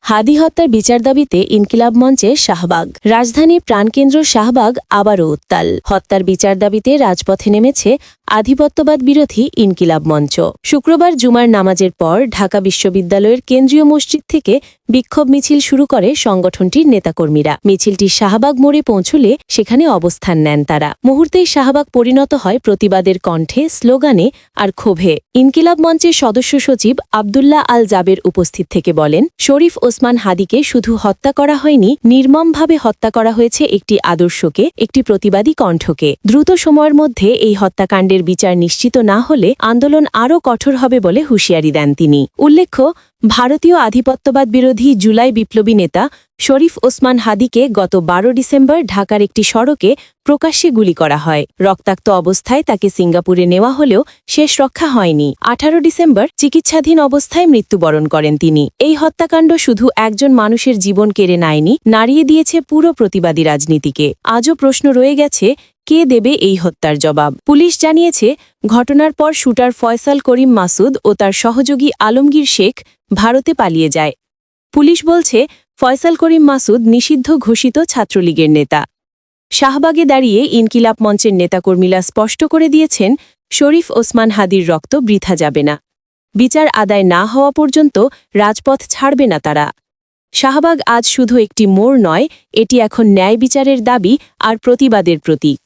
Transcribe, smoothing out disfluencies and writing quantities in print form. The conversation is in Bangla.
হাদি হত্যার বিচার দাবিতে ইনকিলাব মঞ্চে শাহবাগ। রাজধানীর প্রাণকেন্দ্র শাহবাগ আবারও উত্তাল। হত্যার বিচার দাবিতে রাজপথে নেমেছে আধিপত্যবাদ বিরোধী ইনকিলাব মঞ্চ। শুক্রবার জুমার নামাজের পর ঢাকা বিশ্ববিদ্যালয়ের কেন্দ্রীয় মসজিদ থেকে বিক্ষোভ মিছিল শুরু করে সংগঠনটির নেতাকর্মীরা। মিছিলটি শাহবাগ মোড়ে পৌঁছলে সেখানে অবস্থান নেন তারা। মুহূর্তেই শাহবাগ পরিণত হয় প্রতিবাদের কণ্ঠে, স্লোগানে আর ক্ষোভে। ইনকিলাব মঞ্চের সদস্য সচিব আবদুল্লাহ আল জাবের উপস্থিত থেকে বলেন, শরীফ ওসমান হাদিকে শুধু হত্যা করা হয়নি, নির্মমভাবে হত্যা করা হয়েছে একটি আদর্শকে, একটি প্রতিবাদী কণ্ঠকে। দ্রুত সময়ের মধ্যে এই হত্যাকাণ্ডের বিচার নিশ্চিত না হলে আন্দোলন আরও কঠোর হবে বলে হুঁশিয়ারি দেন তিনি। উল্লেখ্য, ভারতীয় আধিপত্যবাদ বিরোধী জুলাই বিপ্লবী নেতা শরীফ ওসমান হাদিকে গত ১২ ডিসেম্বর ঢাকার একটি সড়কে প্রকাশ্যে গুলি করা হয়। রক্তাক্ত অবস্থায় তাকে সিঙ্গাপুরে নেওয়া হলেও শেষ রক্ষা হয়নি। ১৮ ডিসেম্বর চিকিৎসাধীন অবস্থায় মৃত্যুবরণ করেন তিনি। এই হত্যাকাণ্ড শুধু একজন মানুষের জীবন কেড়ে নেয়নি, নাড়িয়ে দিয়েছে পুরো প্রতিবাদী রাজনীতিকে। আজও প্রশ্ন রয়ে গেছে, কে দেবে এই হত্যার জবাব? পুলিশ জানিয়েছে, ঘটনার পর শুটার ফয়সাল করিম মাসুদ ও তার সহযোগী আলমগীর শেখ ভারতে পালিয়ে যায়। পুলিশ বলছে, ফয়সাল করিম মাসুদ নিষিদ্ধ ঘোষিত ছাত্রলীগের নেতা। শাহবাগে দাঁড়িয়ে ইনকিলাব মঞ্চের নেতাকর্মীরা স্পষ্ট করে দিয়েছেন, শরীফ ওসমান হাদির রক্ত বৃথা যাবে না। বিচার আদায় না হওয়া পর্যন্ত রাজপথ ছাড়বে না তারা। শাহবাগ আজ শুধু একটি মোড় নয়, এটি এখন ন্যায় বিচারের দাবি আর প্রতিবাদের প্রতীক।